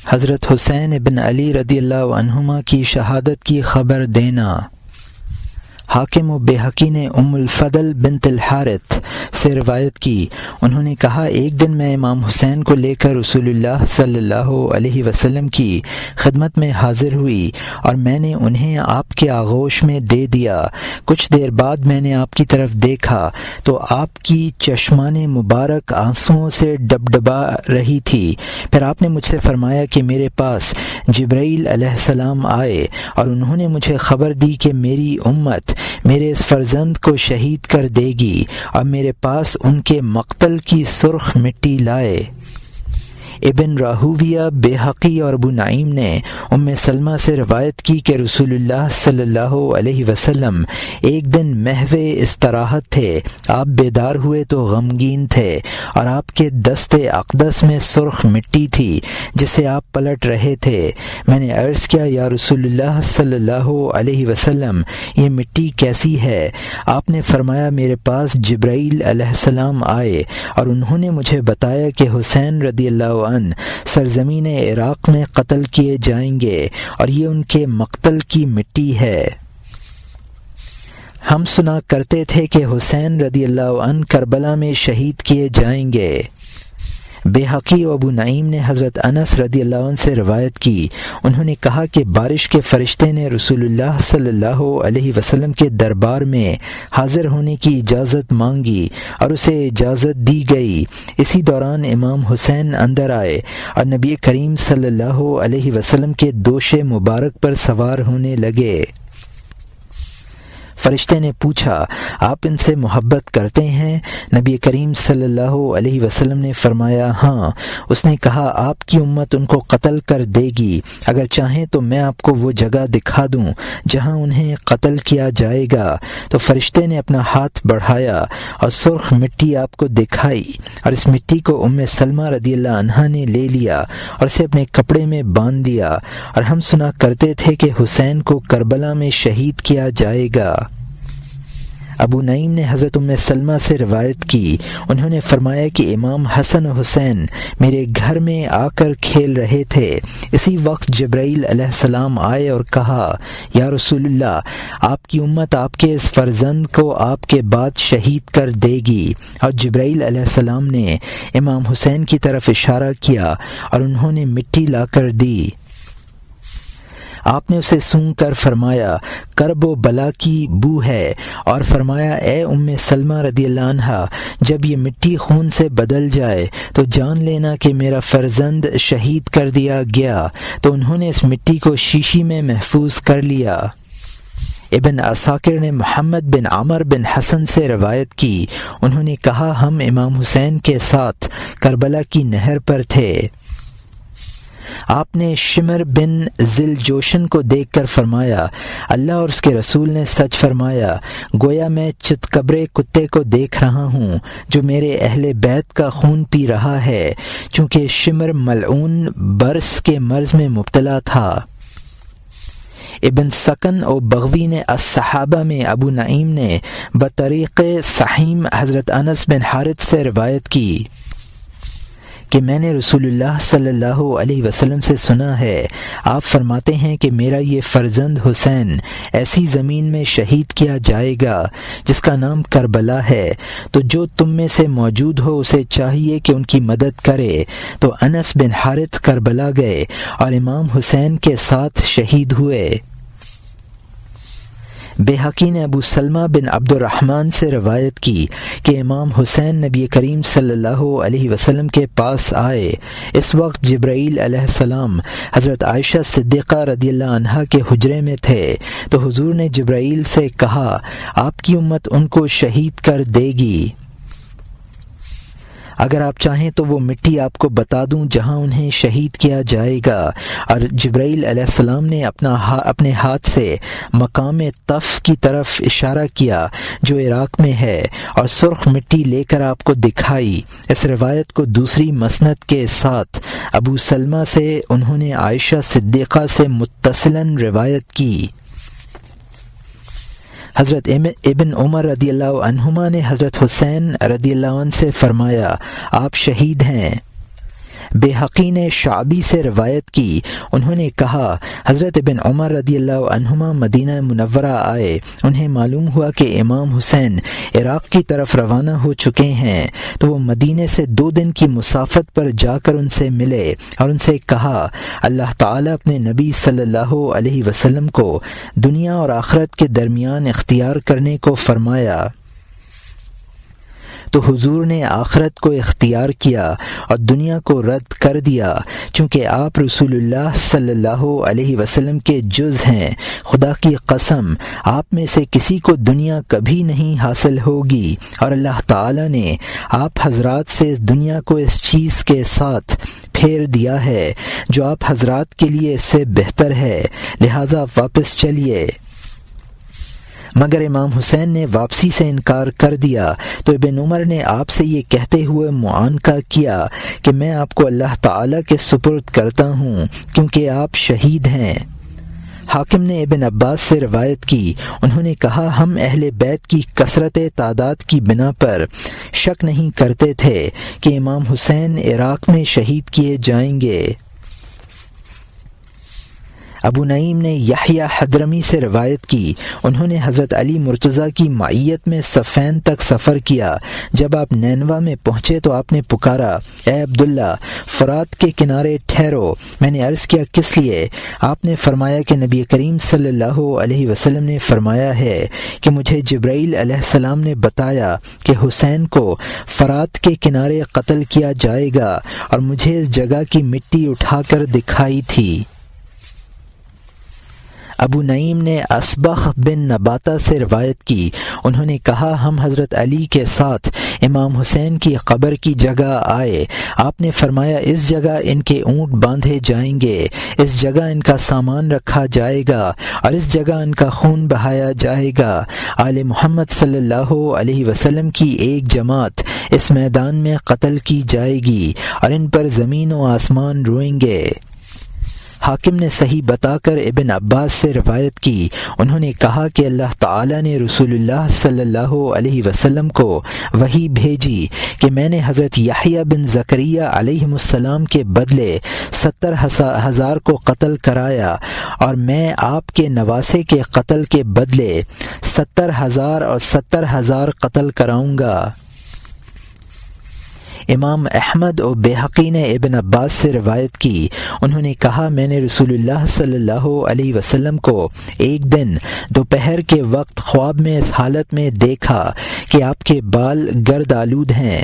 حضرت حسین بن علی رضی اللہ عنہما کی شہادت کی خبر دینا۔ حاکم و بہقی نے ام الفضل بنت الحارث سے روایت کی، انہوں نے کہا ایک دن میں امام حسین کو لے کر رسول اللہ صلی اللہ علیہ وسلم کی خدمت میں حاضر ہوئی اور میں نے انہیں آپ کے آغوش میں دے دیا۔ کچھ دیر بعد میں نے آپ کی طرف دیکھا تو آپ کی چشمان مبارک آنسوؤں سے ڈبڈبا رہی تھی۔ پھر آپ نے مجھ سے فرمایا کہ میرے پاس جبرائیل علیہ السلام آئے اور انہوں نے مجھے خبر دی کہ میری امت میرے اس فرزند کو شہید کر دے گی اور میرے پاس ان کے مقتل کی سرخ مٹی لائے۔ ابن راہویہ، بہقی اور ابو نعیم نے ام سلمہ سے روایت کی کہ رسول اللہ صلی اللہ علیہ وسلم ایک دن محو استراحت تھے، آپ بیدار ہوئے تو غمگین تھے اور آپ کے دست اقدس میں سرخ مٹی تھی جسے آپ پلٹ رہے تھے۔ میں نے عرض کیا یا رسول اللہ صلی اللہ علیہ وسلم یہ مٹی کیسی ہے؟ آپ نے فرمایا میرے پاس جبرائیل علیہ السلام آئے اور انہوں نے مجھے بتایا کہ حسین رضی اللہ سرزمین عراق میں قتل کیے جائیں گے اور یہ ان کے مقتل کی مٹی ہے۔ ہم سنا کرتے تھے کہ حسین رضی اللہ عنہ کربلا میں شہید کیے جائیں گے۔ بہقی و ابو نعیم نے حضرت انس رضی اللہ عنہ سے روایت کی، انہوں نے کہا کہ بارش کے فرشتے نے رسول اللہ صلی اللہ علیہ وسلم کے دربار میں حاضر ہونے کی اجازت مانگی اور اسے اجازت دی گئی۔ اسی دوران امام حسین اندر آئے اور نبی کریم صلی اللہ علیہ وسلم کے دوش مبارک پر سوار ہونے لگے۔ فرشتے نے پوچھا آپ ان سے محبت کرتے ہیں؟ نبی کریم صلی اللہ علیہ وسلم نے فرمایا ہاں۔ اس نے کہا آپ کی امت ان کو قتل کر دے گی، اگر چاہیں تو میں آپ کو وہ جگہ دکھا دوں جہاں انہیں قتل کیا جائے گا۔ تو فرشتے نے اپنا ہاتھ بڑھایا اور سرخ مٹی آپ کو دکھائی اور اس مٹی کو ام سلمہ رضی اللہ عنہا نے لے لیا اور اسے اپنے کپڑے میں باندھ دیا، اور ہم سنا کرتے تھے کہ حسین کو کربلا میں شہید کیا جائے گا۔ ابو نعیم نے حضرت ام سلمہ سے روایت کی، انہوں نے فرمایا کہ امام حسن و حسین میرے گھر میں آ کر کھیل رہے تھے، اسی وقت جبرائیل علیہ السلام آئے اور کہا یا رسول اللہ آپ کی امت آپ کے اس فرزند کو آپ کے بعد شہید کر دے گی، اور جبرائیل علیہ السلام نے امام حسین کی طرف اشارہ کیا اور انہوں نے مٹی لا کر دی۔ آپ نے اسے سونگھ کر فرمایا کرب و بلا کی بو ہے، اور فرمایا اے ام سلمہ رضی اللہ عنہا جب یہ مٹی خون سے بدل جائے تو جان لینا کہ میرا فرزند شہید کر دیا گیا۔ تو انہوں نے اس مٹی کو شیشی میں محفوظ کر لیا۔ ابن عساکر نے محمد بن عمر بن حسن سے روایت کی، انہوں نے کہا ہم امام حسین کے ساتھ کربلا کی نہر پر تھے۔ آپ نے شمر بن ذل جوشن کو دیکھ کر فرمایا اللہ اور اس کے رسول نے سچ فرمایا، گویا میں چتکبرے کتے کو دیکھ رہا ہوں جو میرے اہل بیت کا خون پی رہا ہے، چونکہ شمر ملعون برس کے مرض میں مبتلا تھا۔ ابن سکن اور بغوی نے الصحابہ میں ابو نعیم نے بطریق صحیم حضرت انس بن حارث سے روایت کی کہ میں نے رسول اللہ صلی اللہ علیہ وسلم سے سنا ہے، آپ فرماتے ہیں کہ میرا یہ فرزند حسین ایسی زمین میں شہید کیا جائے گا جس کا نام کربلا ہے، تو جو تم میں سے موجود ہو اسے چاہیے کہ ان کی مدد کرے۔ تو انس بن حارث کربلا گئے اور امام حسین کے ساتھ شہید ہوئے۔ بہقی نے ابو سلمہ بن عبد الرحمن سے روایت کی کہ امام حسین نبی کریم صلی اللہ علیہ وسلم کے پاس آئے، اس وقت جبرائیل علیہ السلام حضرت عائشہ صدیقہ رضی اللہ عنہا کے حجرے میں تھے، تو حضور نے جبرائیل سے کہا آپ کی امت ان کو شہید کر دے گی، اگر آپ چاہیں تو وہ مٹی آپ کو بتا دوں جہاں انہیں شہید کیا جائے گا۔ اور جبرائیل علیہ السلام نے اپنے ہاتھ سے مقام طف کی طرف اشارہ کیا جو عراق میں ہے اور سرخ مٹی لے کر آپ کو دکھائی۔ اس روایت کو دوسری مسند کے ساتھ ابو سلمہ سے انہوں نے عائشہ صدیقہ سے متصلاً روایت کی۔ حضرت ابن عمر رضی اللہ عنہما نے حضرت حسین رضی اللہ عنہ سے فرمایا آپ شہید ہیں۔ بیہقی نے شعبی سے روایت کی، انہوں نے کہا حضرت ابن عمر رضی اللہ عنہما مدینہ منورہ آئے، انہیں معلوم ہوا کہ امام حسین عراق کی طرف روانہ ہو چکے ہیں، تو وہ مدینے سے 2 دن کی مسافت پر جا کر ان سے ملے اور ان سے کہا اللہ تعالیٰ اپنے نبی صلی اللہ علیہ وسلم کو دنیا اور آخرت کے درمیان اختیار کرنے کو فرمایا، تو حضور نے آخرت کو اختیار کیا اور دنیا کو رد کر دیا، چونکہ آپ رسول اللہ صلی اللہ علیہ وسلم کے جز ہیں، خدا کی قسم آپ میں سے کسی کو دنیا کبھی نہیں حاصل ہوگی، اور اللہ تعالی نے آپ حضرات سے دنیا کو اس چیز کے ساتھ پھیر دیا ہے جو آپ حضرات کے لیے اس سے بہتر ہے، لہٰذا واپس چلیے۔ مگر امام حسین نے واپسی سے انکار کر دیا، تو ابن عمر نے آپ سے یہ کہتے ہوئے معانقہ کیا کہ میں آپ کو اللہ تعالیٰ کے سپرد کرتا ہوں کیونکہ آپ شہید ہیں۔ حاکم نے ابن عباس سے روایت کی، انہوں نے کہا ہم اہل بیت کی کثرت تعداد کی بنا پر شک نہیں کرتے تھے کہ امام حسین عراق میں شہید کیے جائیں گے۔ ابو نعیم نے یحییٰ حضرمی سے روایت کی، انہوں نے حضرت علی مرتضیٰ کی معیت میں صفین تک سفر کیا، جب آپ نینوا میں پہنچے تو آپ نے پکارا اے عبداللہ فرات کے کنارے ٹھہرو۔ میں نے عرض کیا کس لیے؟ آپ نے فرمایا کہ نبی کریم صلی اللہ علیہ وسلم نے فرمایا ہے کہ مجھے جبرائیل علیہ السلام نے بتایا کہ حسین کو فرات کے کنارے قتل کیا جائے گا، اور مجھے اس جگہ کی مٹی اٹھا کر دکھائی تھی۔ ابو نعیم نے اسبغ بن نباتہ سے روایت کی، انہوں نے کہا ہم حضرت علی کے ساتھ امام حسین کی قبر کی جگہ آئے، آپ نے فرمایا اس جگہ ان کے اونٹ باندھے جائیں گے، اس جگہ ان کا سامان رکھا جائے گا، اور اس جگہ ان کا خون بہایا جائے گا۔ آل محمد صلی اللہ علیہ وسلم کی ایک جماعت اس میدان میں قتل کی جائے گی، اور ان پر زمین و آسمان روئیں گے۔ حاکم نے صحیح بتا کر ابن عباس سے روایت کی، انہوں نے کہا کہ اللہ تعالی نے رسول اللہ صلی اللہ علیہ وسلم کو وحی بھیجی کہ میں نے حضرت یحییٰ بن زکریا علیہ السلام کے بدلے 70,000 کو قتل کرایا، اور میں آپ کے نواسے کے قتل کے بدلے 70,000 اور 70,000 قتل کراؤں گا۔ امام احمد و بیہقی نے ابن عباس سے روایت کی، انہوں نے کہا میں نے رسول اللہ صلی اللہ علیہ وسلم کو ایک دن دوپہر کے وقت خواب میں اس حالت میں دیکھا کہ آپ کے بال گرد آلود ہیں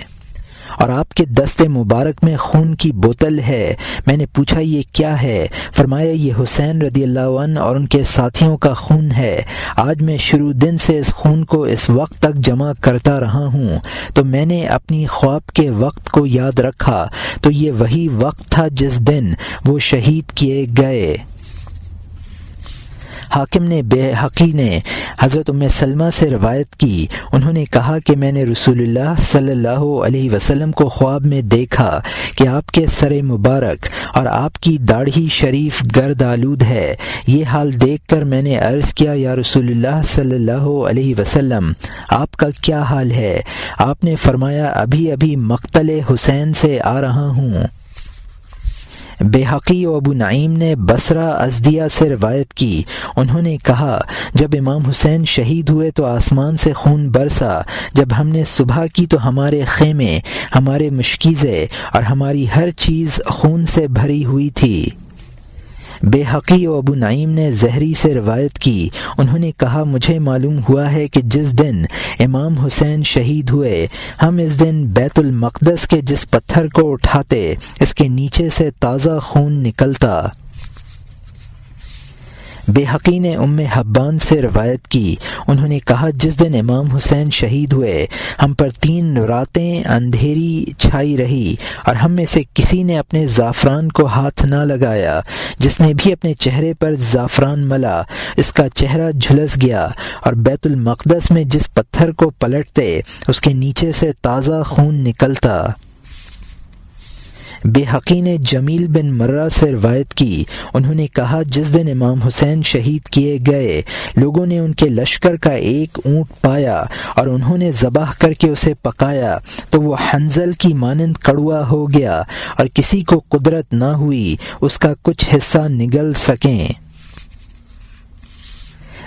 اور آپ کے دست مبارک میں خون کی بوتل ہے۔ میں نے پوچھا یہ کیا ہے؟ فرمایا یہ حسین رضی اللہ عنہ اور ان کے ساتھیوں کا خون ہے۔ آج میں شروع دن سے اس خون کو اس وقت تک جمع کرتا رہا ہوں، تو میں نے اپنی خواب کے وقت کو یاد رکھا، تو یہ وہی وقت تھا جس دن وہ شہید کیے گئے۔ حاکم نے بیہقی نے حضرت ام سلمہ سے روایت کی، انہوں نے کہا کہ میں نے رسول اللہ صلی اللہ علیہ وسلم کو خواب میں دیکھا کہ آپ کے سر مبارک اور آپ کی داڑھی شریف گرد آلود ہے۔ یہ حال دیکھ کر میں نے عرض کیا یا رسول اللہ صلی اللہ علیہ وسلم آپ کا کیا حال ہے؟ آپ نے فرمایا ابھی ابھی مقتل حسین سے آ رہا ہوں۔ بیہقی و ابو نعیم نے بصرہ ازدیہ سے روایت کی، انہوں نے کہا جب امام حسین شہید ہوئے تو آسمان سے خون برسا، جب ہم نے صبح کی تو ہمارے خیمے، ہمارے مشکیزیں اور ہماری ہر چیز خون سے بھری ہوئی تھی۔ بیہقی و ابو نعیم نے زہری سے روایت کی، انہوں نے کہا مجھے معلوم ہوا ہے کہ جس دن امام حسین شہید ہوئے ہم اس دن بیت المقدس کے جس پتھر کو اٹھاتے اس کے نیچے سے تازہ خون نکلتا۔ بیہقی نے ام حبان سے روایت کی، انہوں نے کہا جس دن امام حسین شہید ہوئے ہم پر 3 راتیں اندھیری چھائی رہی اور ہم میں سے کسی نے اپنے زعفران کو ہاتھ نہ لگایا، جس نے بھی اپنے چہرے پر زعفران ملا اس کا چہرہ جھلس گیا، اور بیت المقدس میں جس پتھر کو پلٹتے اس کے نیچے سے تازہ خون نکلتا۔ بیہقی نے جمیل بن مرہ سے روایت کی، انہوں نے کہا جس دن امام حسین شہید کیے گئے لوگوں نے ان کے لشکر کا ایک اونٹ پایا اور انہوں نے ذبح کر کے اسے پکایا تو وہ حنظل کی مانند کڑوا ہو گیا اور کسی کو قدرت نہ ہوئی اس کا کچھ حصہ نگل سکیں۔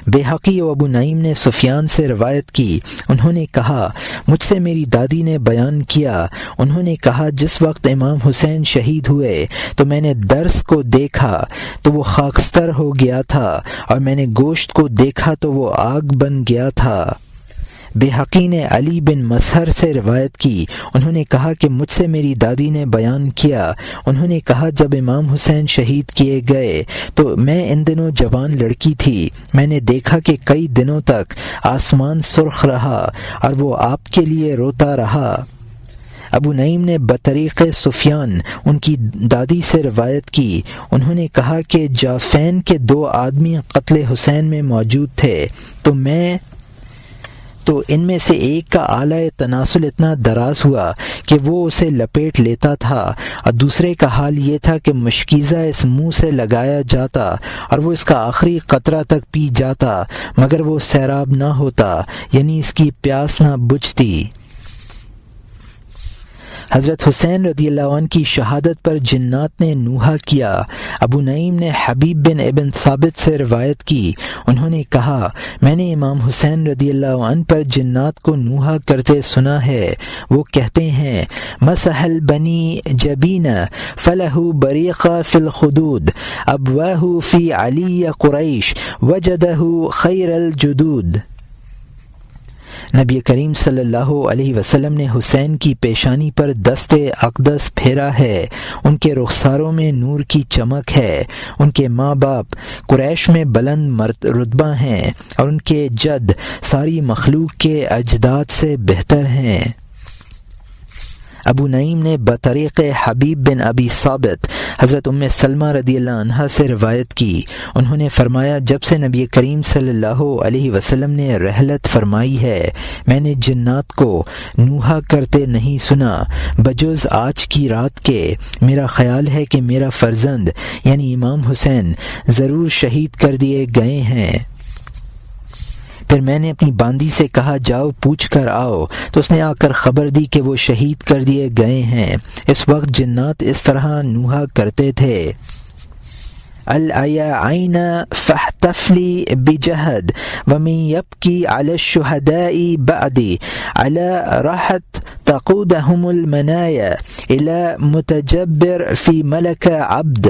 بیہقی و ابو نعیم نے سفیان سے روایت کی، انہوں نے کہا مجھ سے میری دادی نے بیان کیا، انہوں نے کہا جس وقت امام حسین شہید ہوئے تو میں نے درس کو دیکھا تو وہ خاکستر ہو گیا تھا اور میں نے گوشت کو دیکھا تو وہ آگ بن گیا تھا۔ بیہقی نے علی بن مسہر سے روایت کی، انہوں نے کہا کہ مجھ سے میری دادی نے بیان کیا، انہوں نے کہا جب امام حسین شہید کیے گئے تو میں ان دنوں جوان لڑکی تھی، میں نے دیکھا کہ کئی دنوں تک آسمان سرخ رہا اور وہ آپ کے لیے روتا رہا۔ ابو نعیم نے بطریق سفیان ان کی دادی سے روایت کی، انہوں نے کہا کہ جعفین کے 2 آدمی قتل حسین میں موجود تھے تو ان میں سے ایک کا آلہ تناسل اتنا دراز ہوا کہ وہ اسے لپیٹ لیتا تھا اور دوسرے کا حال یہ تھا کہ مشکیزہ اس منہ سے لگایا جاتا اور وہ اس کا آخری قطرہ تک پی جاتا مگر وہ سیراب نہ ہوتا، یعنی اس کی پیاس نہ بجھتی۔ حضرت حسین رضی اللہ عنہ کی شہادت پر جنات نے نوحہ کیا۔ ابو نعیم نے حبیب بن ابن ثابت سے روایت کی، انہوں نے کہا میں نے امام حسین رضی اللہ عنہ پر جنات کو نوحہ کرتے سنا ہے، وہ کہتے ہیں مسح البنی جبین فلہ بریق فی الخدود ابواہ فی علی قریش وجدہ خیر الجدود۔ نبی کریم صلی اللہ علیہ وسلم نے حسین کی پیشانی پر دست اقدس پھیرا ہے، ان کے رخساروں میں نور کی چمک ہے، ان کے ماں باپ قریش میں بلند رتبہ ہیں اور ان کے جد ساری مخلوق کے اجداد سے بہتر ہیں۔ ابو نعیم نے بطریق حبیب بن ابی ثابت حضرت ام سلمہ رضی اللہ عنہا سے روایت کی، انہوں نے فرمایا جب سے نبی کریم صلی اللہ علیہ وسلم نے رحلت فرمائی ہے میں نے جنات کو نوحہ کرتے نہیں سنا بجز آج کی رات کے، میرا خیال ہے کہ میرا فرزند یعنی امام حسین ضرور شہید کر دیے گئے ہیں۔ پھر میں نے اپنی باندی سے کہا جاؤ پوچھ کر آؤ، تو اس نے آ کر خبر دی کہ وہ شہید کر دیے گئے ہیں۔ اس وقت جنات اس طرح نوحہ کرتے تھے العین فاحتفلی بجہد ومن یبکی علی الشہداء بعدی علی راحت تقودہم المنایا الی متجبر فی ملک عبد۔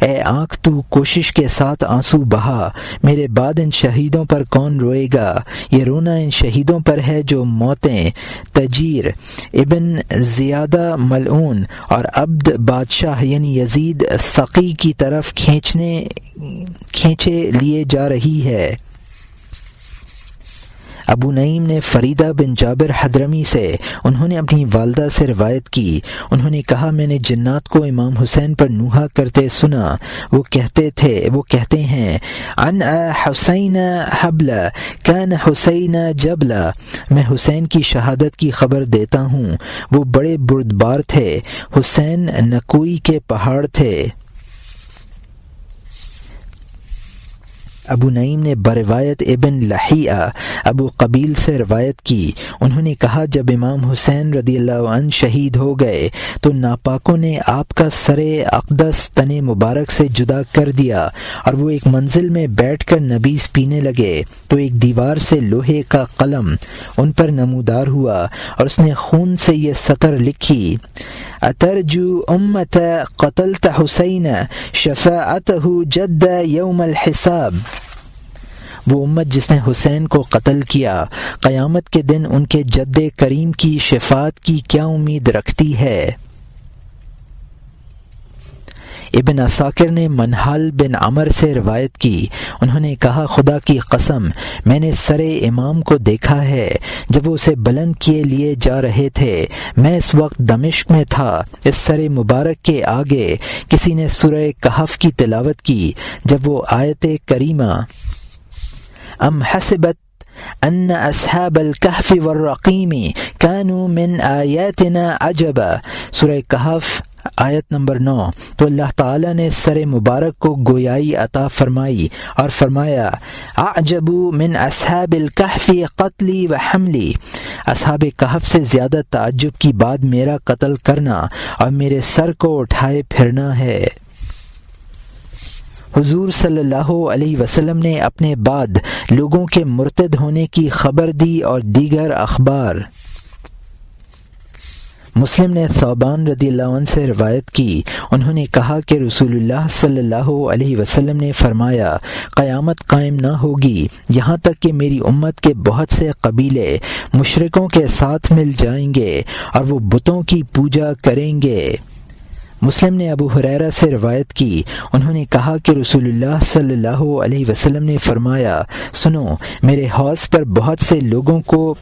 اے آنکھ تو کوشش کے ساتھ آنسو بہا، میرے بعد ان شہیدوں پر کون روئے گا؟ یہ رونا ان شہیدوں پر ہے جو موتیں تجیر ابن زیادہ ملعون اور عبد بادشاہ یعنی یزید سقی کی طرف کھینچے لیے جا رہی ہے۔ ابو نعیم نے فریدہ بن جابر حضرمی سے، انہوں نے اپنی والدہ سے روایت کی، انہوں نے کہا میں نے جنات کو امام حسین پر نوحہ کرتے سنا، وہ کہتے ہیں عن حسین حبلہ کان حسین جبلہ، میں حسین کی شہادت کی خبر دیتا ہوں، وہ بڑے بردبار تھے، حسین نکوئی کے پہاڑ تھے۔ ابو نعیم نے بروایت ابن لہیعہ ابو قبیل سے روایت کی، انہوں نے کہا جب امام حسین رضی اللہ عنہ شہید ہو گئے تو ناپاکوں نے آپ کا سر اقدس تن مبارک سے جدا کر دیا اور وہ ایک منزل میں بیٹھ کر نبیذ پینے لگے تو ایک دیوار سے لوہے کا قلم ان پر نمودار ہوا اور اس نے خون سے یہ سطر لکھی اترجو امت قتلت حسین شفاعتہ جد یوم الحساب۔ وہ امت جس نے حسین کو قتل کیا قیامت کے دن ان کے جد کریم کی شفاعت کی کیا امید رکھتی ہے؟ ابن عساکر نے منحل بن عمر سے روایت کی، انہوں نے کہا خدا کی قسم میں نے سر امام کو دیکھا ہے جب وہ اسے بلند کیے لیے جا رہے تھے، میں اس وقت دمشق میں تھا، اس سر مبارک کے آگے کسی نے سورہ کہف کی تلاوت کی جب وہ آیت کریمہ ام حسبت ان اصحاب الکہف والرقیم کانوا من آیاتنا عجبا، سورہ کہف آیت نمبر 9۔ تو اللہ تعالیٰ نے سر مبارک کو گویائی عطا فرمائی اور فرمایا اعجبوا من اصحاب الکہف قتلی و حملی، اصحاب کہف سے زیادہ تعجب کی بات میرا قتل کرنا اور میرے سر کو اٹھائے پھرنا ہے۔ حضور صلی اللہ علیہ وسلم نے اپنے بعد لوگوں کے مرتد ہونے کی خبر دی اور دیگر اخبار۔ مسلم نے ثوبان رضی اللہ عنہ سے روایت کی، انہوں نے کہا کہ رسول اللہ صلی اللہ علیہ وسلم نے فرمایا قیامت قائم نہ ہوگی یہاں تک کہ میری امت کے بہت سے قبیلے مشرکوں کے ساتھ مل جائیں گے اور وہ بتوں کی پوجا کریں گے۔ مسلم نے ابو ہریرہ سے روایت کی، انہوں نے کہا کہ رسول اللہ صلی اللہ علیہ وسلم نے فرمایا سنو، میرے حوض پر بہت سے لوگوں کو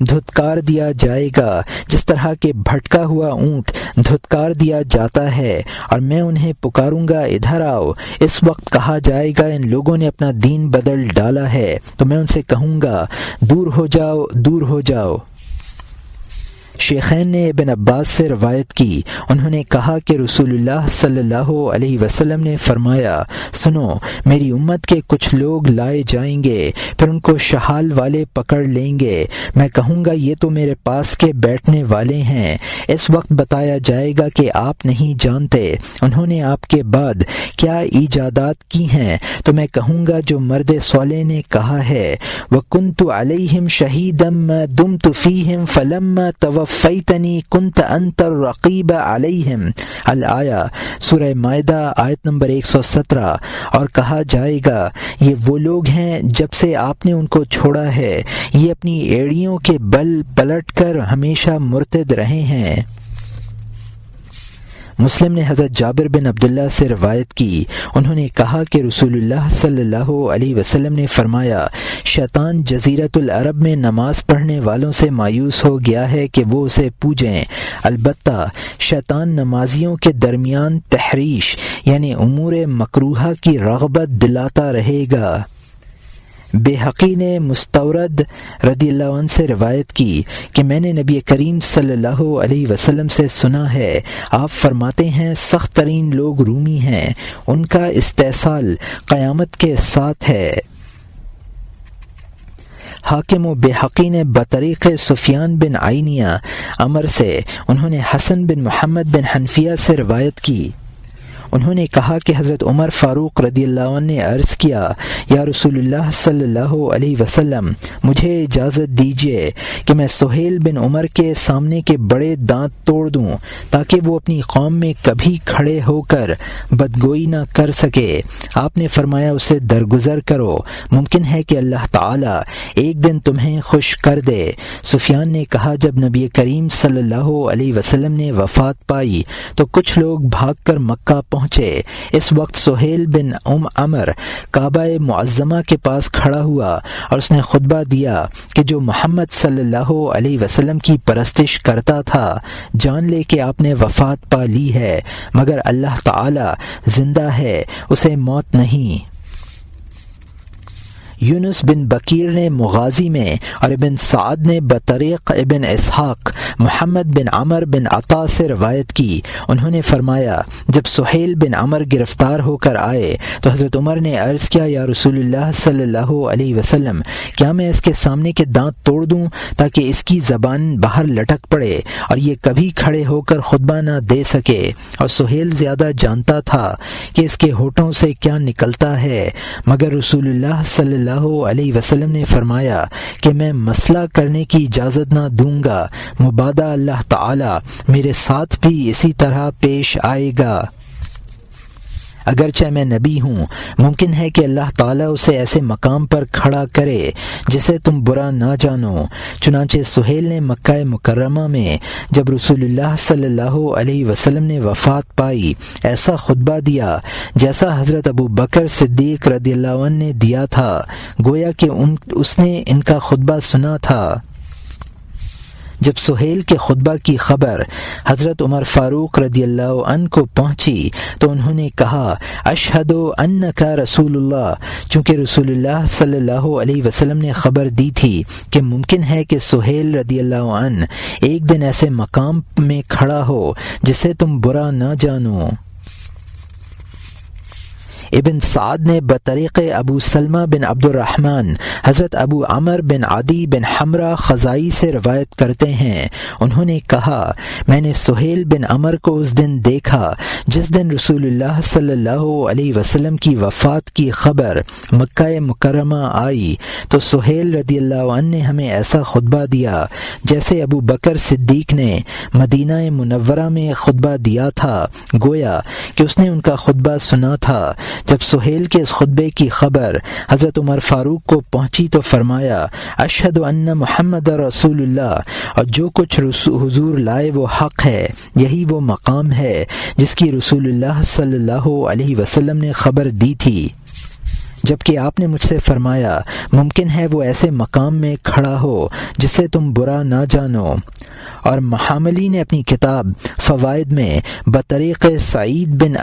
دھتکار دیا جائے گا جس طرح کہ بھٹکا ہوا اونٹ دھتکار دیا جاتا ہے، اور میں انہیں پکاروں گا ادھر آؤ۔ اس وقت کہا جائے گا ان لوگوں نے اپنا دین بدل ڈالا ہے، تو میں ان سے کہوں گا دور ہو جاؤ، دور ہو جاؤ۔ شیخین نے ابن عباس سے روایت کی، انہوں نے کہا کہ رسول اللہ صلی اللہ علیہ وسلم نے فرمایا سنو، میری امت کے کچھ لوگ لائے جائیں گے، پھر ان کو شہال والے پکڑ لیں گے، میں کہوں گا یہ تو میرے پاس کے بیٹھنے والے ہیں۔ اس وقت بتایا جائے گا کہ آپ نہیں جانتے انہوں نے آپ کے بعد کیا ایجادات کی ہیں، تو میں کہوں گا جو مرد صالح نے کہا ہے وَكُنْتُ عَلَيْهِمْ شَهِيدًا مَا دُمْتُ فِيهِمْ فَلَمَّا توفیتنی کنت انت الرقیب علیہم، الآیہ، سورہ مائدہ آیت نمبر 117۔ اور کہا جائے گا یہ وہ لوگ ہیں جب سے آپ نے ان کو چھوڑا ہے، یہ اپنی ایڑیوں کے بل پلٹ کر ہمیشہ مرتد رہے ہیں۔ مسلم نے حضرت جابر بن عبداللہ سے روایت کی، انہوں نے کہا کہ رسول اللہ صلی اللہ علیہ وسلم نے فرمایا شیطان جزیرۃ العرب میں نماز پڑھنے والوں سے مایوس ہو گیا ہے کہ وہ اسے پوجیں، البتہ شیطان نمازیوں کے درمیان تحریش یعنی امور مکروہہ کی رغبت دلاتا رہے گا۔ بیہقی نے مستورد رضی اللہ عنہ سے روایت کی کہ میں نے نبی کریم صلی اللہ علیہ وسلم سے سنا ہے، آپ فرماتے ہیں سخت ترین لوگ رومی ہیں، ان کا استحصال قیامت کے ساتھ ہے۔ حاکم و بیہقی نے بطریق سفیان بن عینیہ عمر سے، انہوں نے حسن بن محمد بن حنفیہ سے روایت کی، انہوں نے کہا کہ حضرت عمر فاروق رضی اللہ عنہ نے عرض کیا یا رسول اللہ صلی اللہ علیہ وسلم، مجھے اجازت دیجیے کہ میں سہیل بن عمر کے سامنے کے بڑے دانت توڑ دوں تاکہ وہ اپنی قوم میں کبھی کھڑے ہو کر بدگوئی نہ کر سکے۔ آپ نے فرمایا اسے درگزر کرو، ممکن ہے کہ اللہ تعالیٰ ایک دن تمہیں خوش کر دے۔ سفیان نے کہا جب نبی کریم صلی اللہ علیہ وسلم نے وفات پائی تو کچھ لوگ بھاگ کر مکہ پہنچے۔ اس وقت سہیل بن عمر کعبہ معظمہ کے پاس کھڑا ہوا اور اس نے خطبہ دیا کہ جو محمد صلی اللہ علیہ وسلم کی پرستش کرتا تھا جان لے کہ آپ نے وفات پا لی ہے، مگر اللہ تعالی زندہ ہے، اسے موت نہیں۔ یونس بن بکیر نے مغازی میں اور ابن سعد نے بطریق ابن اسحاق محمد بن عمر بن عطا سے روایت کی، انہوں نے فرمایا جب سہیل بن عمر گرفتار ہو کر آئے تو حضرت عمر نے عرض کیا یا رسول اللہ صلی اللہ علیہ وسلم، کیا میں اس کے سامنے کے دانت توڑ دوں تاکہ اس کی زبان باہر لٹک پڑے اور یہ کبھی کھڑے ہو کر خطبہ نہ دے سکے؟ اور سہیل زیادہ جانتا تھا کہ اس کے ہونٹوں سے کیا نکلتا ہے، مگر رسول اللہ صلی اللہ علیہ وسلم نے فرمایا کہ میں مسئلہ کرنے کی اجازت نہ دوں گا، مبادا اللہ تعالی میرے ساتھ بھی اسی طرح پیش آئے گا۔ اگرچہ میں نبی ہوں، ممکن ہے کہ اللہ تعالیٰ اسے ایسے مقام پر کھڑا کرے جسے تم برا نہ جانو۔ چنانچہ سہیل نے مکہ مکرمہ میں جب رسول اللہ صلی اللہ علیہ وسلم نے وفات پائی ایسا خطبہ دیا جیسا حضرت ابو بکر صدیق رضی اللہ عنہ نے دیا تھا، گویا کہ اس نے ان کا خطبہ سنا تھا۔ جب سہیل کے خطبہ کی خبر حضرت عمر فاروق رضی اللہ عنہ کو پہنچی تو انہوں نے کہا اشہد انک رسول اللہ، چونکہ رسول اللہ صلی اللہ علیہ وسلم نے خبر دی تھی کہ ممکن ہے کہ سہیل رضی اللہ عنہ ایک دن ایسے مقام میں کھڑا ہو جسے تم برا نہ جانو۔ ابن سعد نے بطریق ابو سلمہ بن عبد الرحمن حضرت ابو عمر بن عدی بن حمرہ خزائی سے روایت کرتے ہیں، انہوں نے کہا میں نے سہیل بن عمر کو اس دن دیکھا جس دن رسول اللہ صلی اللہ علیہ وسلم کی وفات کی خبر مکہ مکرمہ آئی تو سہیل رضی اللہ عنہ نے ہمیں ایسا خطبہ دیا جیسے ابو بکر صدیق نے مدینہ منورہ میں خطبہ دیا تھا، گویا کہ اس نے ان کا خطبہ سنا تھا۔ جب سہیل کے اس خطبے کی خبر حضرت عمر فاروق کو پہنچی تو فرمایا اشہد ان محمد رسول اللہ، اور جو کچھ حضور لائے وہ حق ہے، یہی وہ مقام ہے جس کی رسول اللہ صلی اللہ علیہ وسلم نے خبر دی تھی، جبکہ آپ نے مجھ سے فرمایا ممکن ہے وہ ایسے مقام میں کھڑا ہو جسے تم برا نہ جانو۔ اور محاملی نے اپنی کتاب فوائد میں بطریق سعید بن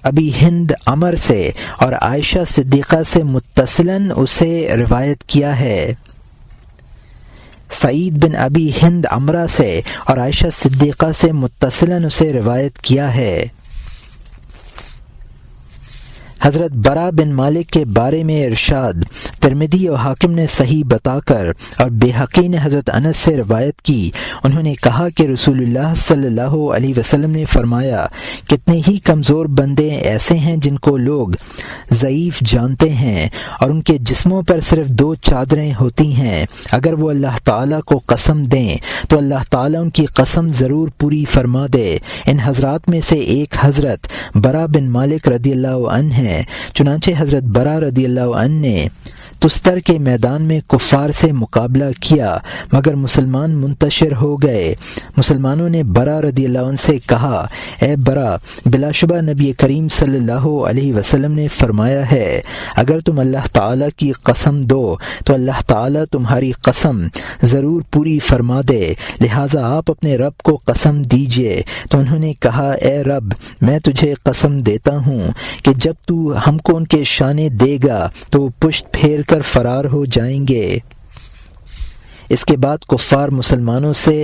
ابی ہند عمر سے اور عائشہ صدیقہ سے متصلاً اسے روایت کیا ہے۔ سعید بن ابی ہند عمرہ سے اور عائشہ صدیقہ سے متصلاً اسے روایت کیا ہے۔ حضرت برا بن مالک کے بارے میں ارشاد ترمذی اور حاکم نے صحیح بتا کر اور بیہقی نے حضرت انس سے روایت کی، انہوں نے کہا کہ رسول اللہ صلی اللہ علیہ وسلم نے فرمایا کتنے ہی کمزور بندے ایسے ہیں جن کو لوگ ضعیف جانتے ہیں اور ان کے جسموں پر صرف 2 چادریں ہوتی ہیں، اگر وہ اللہ تعالیٰ کو قسم دیں تو اللہ تعالیٰ ان کی قسم ضرور پوری فرما دے۔ ان حضرات میں سے ایک حضرت برا بن مالک رضی اللہ عنہ ہیں۔ چنانچہ حضرت برا رضی اللہ عنہ نے تستر کے میدان میں کفار سے مقابلہ کیا مگر مسلمان منتشر ہو گئے۔ مسلمانوں نے برا رضی اللہ عنہ سے کہا اے برا، بلا شبہ نبی کریم صلی اللہ علیہ وسلم نے فرمایا ہے اگر تم اللہ تعالیٰ کی قسم دو تو اللہ تعالیٰ تمہاری قسم ضرور پوری فرما دے، لہٰذا آپ اپنے رب کو قسم دیجئے۔ تو انہوں نے کہا اے رب، میں تجھے قسم دیتا ہوں کہ جب تو ہم کو ان کے شانے دے گا تو وہ پشت پھیر کر فرار ہو جائیں گے۔ اس کے بعد کفار مسلمانوں سے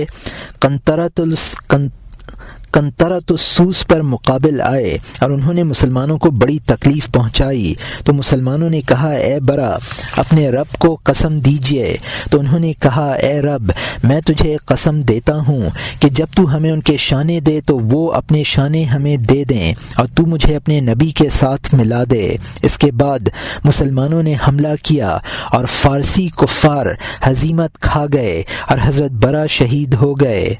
کنطرۃ السوس پر مقابل آئے اور انہوں نے مسلمانوں کو بڑی تکلیف پہنچائی، تو مسلمانوں نے کہا اے برا، اپنے رب کو قسم دیجئے۔ تو انہوں نے کہا اے رب، میں تجھے قسم دیتا ہوں کہ جب تو ہمیں ان کے شانے دے تو وہ اپنے شانے ہمیں دے دیں اور تو مجھے اپنے نبی کے ساتھ ملا دے۔ اس کے بعد مسلمانوں نے حملہ کیا اور فارسی کفار ہزیمت کھا گئے اور حضرت برا شہید ہو گئے۔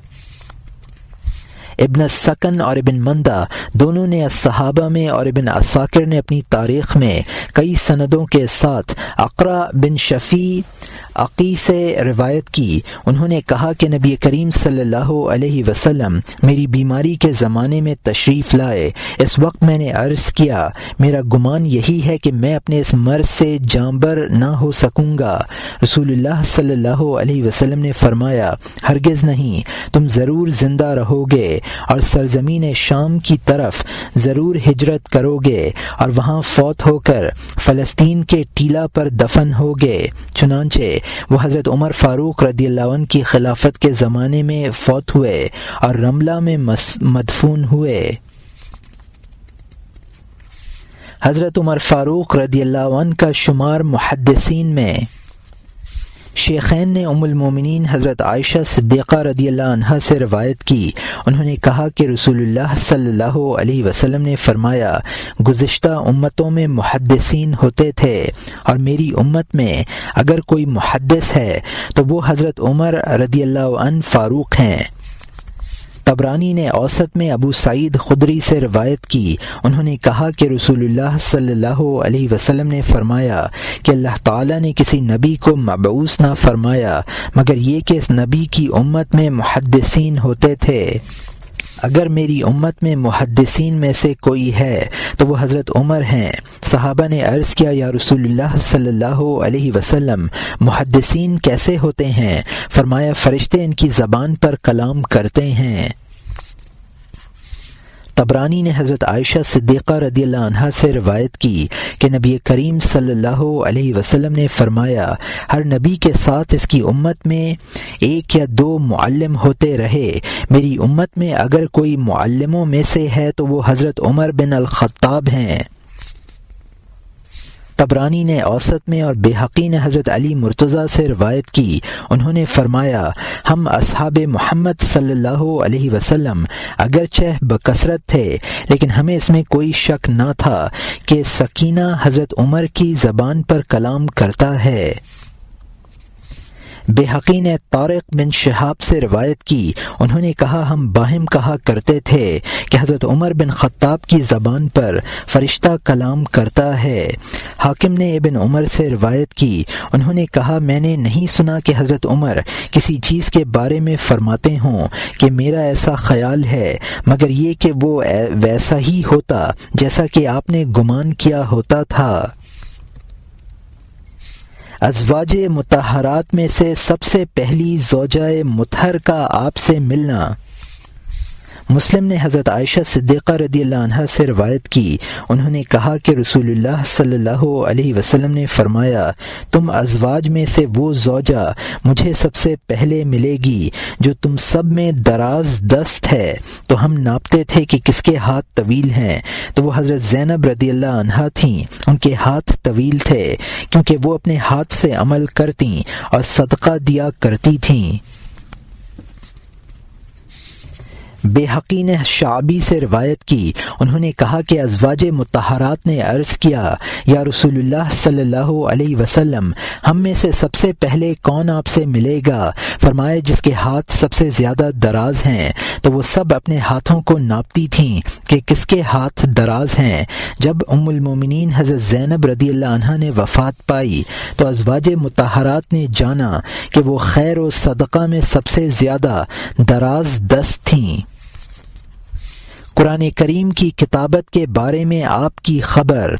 ابن السکن اور ابن مندہ دونوں نے الصحابہ میں اور ابن عساکر نے اپنی تاریخ میں کئی سندوں کے ساتھ اقرا بن شفیع عقی سے روایت کی، انہوں نے کہا کہ نبی کریم صلی اللہ علیہ وسلم میری بیماری کے زمانے میں تشریف لائے، اس وقت میں نے عرض کیا میرا گمان یہی ہے کہ میں اپنے اس مرض سے جانبر نہ ہو سکوں گا۔ رسول اللہ صلی اللہ علیہ وسلم نے فرمایا ہرگز نہیں، تم ضرور زندہ رہو گے اور سرزمین شام کی طرف ضرور ہجرت کرو گے اور وہاں فوت ہو کر فلسطین کے ٹیلا پر دفن ہوگے۔ چنانچہ وہ حضرت عمر فاروق رضی اللہ عنہ کی خلافت کے زمانے میں فوت ہوئے اور رملہ میں مدفون ہوئے۔ حضرت عمر فاروق رضی اللہ عنہ کا شمار محدثین میں شیخین نے ام المومنین حضرت عائشہ صدیقہ رضی اللہ عنہا سے روایت کی، انہوں نے کہا کہ رسول اللہ صلی اللہ علیہ وسلم نے فرمایا گزشتہ امتوں میں محدثین ہوتے تھے اور میری امت میں اگر کوئی محدث ہے تو وہ حضرت عمر رضی اللہ عنہ فاروق ہیں۔ طبرانی نے اوسط میں ابو سعید خدری سے روایت کی، انہوں نے کہا کہ رسول اللہ صلی اللہ علیہ وسلم نے فرمایا کہ اللہ تعالیٰ نے کسی نبی کو مبعوث نہ فرمایا مگر یہ کہ اس نبی کی امت میں محدثین ہوتے تھے۔ اگر میری امت میں محدثین میں سے کوئی ہے تو وہ حضرت عمر ہیں۔ صحابہ نے عرض کیا یا رسول اللہ صلی اللہ علیہ وسلم، محدثین کیسے ہوتے ہیں؟ فرمایا فرشتے ان کی زبان پر کلام کرتے ہیں۔ طبرانی نے حضرت عائشہ صدیقہ رضی اللہ عنہا سے روایت کی کہ نبی کریم صلی اللہ علیہ وسلم نے فرمایا ہر نبی کے ساتھ اس کی امت میں ایک یا دو معلم ہوتے رہے، میری امت میں اگر کوئی معلموں میں سے ہے تو وہ حضرت عمر بن الخطاب ہیں۔ طبرانی نے اوسط میں اور بیہقی نے حضرت علی مرتضیٰ سے روایت کی، انہوں نے فرمایا ہم اصحاب محمد صلی اللہ علیہ وسلم اگرچہ بکثرت تھے لیکن ہمیں اس میں کوئی شک نہ تھا کہ سکینہ حضرت عمر کی زبان پر کلام کرتا ہے۔ بیہقی نے طارق بن شہاب سے روایت کی، انہوں نے کہا ہم باہم کہا کرتے تھے کہ حضرت عمر بن خطاب کی زبان پر فرشتہ کلام کرتا ہے۔ حاکم نے ابن عمر سے روایت کی، انہوں نے کہا میں نے نہیں سنا کہ حضرت عمر کسی چیز کے بارے میں فرماتے ہوں کہ میرا ایسا خیال ہے، مگر یہ کہ وہ ویسا ہی ہوتا جیسا کہ آپ نے گمان کیا ہوتا تھا۔ ازواج مطہرات میں سے سب سے پہلی زوجہ مطہر کا آپ سے ملنا۔ مسلم نے حضرت عائشہ صدیقہ رضی اللہ عنہا سے روایت کی، انہوں نے کہا کہ رسول اللہ صلی اللہ علیہ وسلم نے فرمایا تم ازواج میں سے وہ زوجہ مجھے سب سے پہلے ملے گی جو تم سب میں دراز دست ہے۔ تو ہم ناپتے تھے کہ کس کے ہاتھ طویل ہیں، تو وہ حضرت زینب رضی اللہ عنہا تھیں، ان کے ہاتھ طویل تھے کیونکہ وہ اپنے ہاتھ سے عمل کرتیں اور صدقہ دیا کرتی تھیں۔ بیہقی نے شعبی سے روایت کی، انہوں نے کہا کہ ازواج مطہرات نے عرض کیا یا رسول اللہ صلی اللہ علیہ وسلم ہم میں سے سب سے پہلے کون آپ سے ملے گا؟ فرمایا جس کے ہاتھ سب سے زیادہ دراز ہیں، تو وہ سب اپنے ہاتھوں کو ناپتی تھیں کہ کس کے ہاتھ دراز ہیں۔ جب ام المومنین حضرت زینب رضی اللہ عنہا نے وفات پائی تو ازواج مطہرات نے جانا کہ وہ خیر و صدقہ میں سب سے زیادہ دراز دست تھیں۔ قرآن کریم کی کتابت کے بارے میں آپ کی خبر۔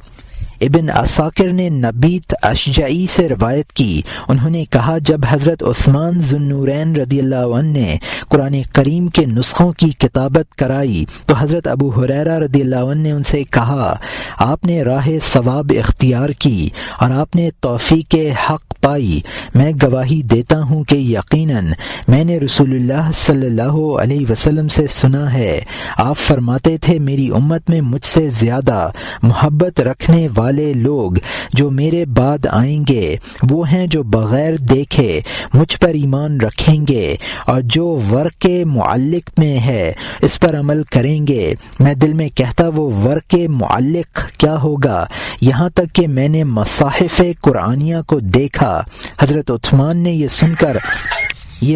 ابن عساکر نے نبیت اشجعی سے روایت کی، انہوں نے کہا جب حضرت عثمان ذو النورین رضی اللہ عنہ نے قرآن کریم کے نسخوں کی کتابت کرائی تو حضرت ابو ہریرہ رضی اللہ عنہ نے ان سے کہا آپ نے راہ ثواب اختیار کی اور آپ نے توفیق حق پائی، میں گواہی دیتا ہوں کہ یقیناً میں نے رسول اللہ صلی اللہ علیہ وسلم سے سنا ہے، آپ فرماتے تھے میری امت میں مجھ سے زیادہ محبت رکھنے والے لوگ جو میرے بعد آئیں گے وہ ہیں جو بغیر دیکھے مجھ پر ایمان رکھیں گے اور جو ورق معلق میں ہے اس پر عمل کریں گے۔ میں دل میں کہتا وہ ورق معلق کیا ہوگا، یہاں تک کہ میں نے مصاحف قرآنیہ کو دیکھا۔ حضرت عثمان نے یہ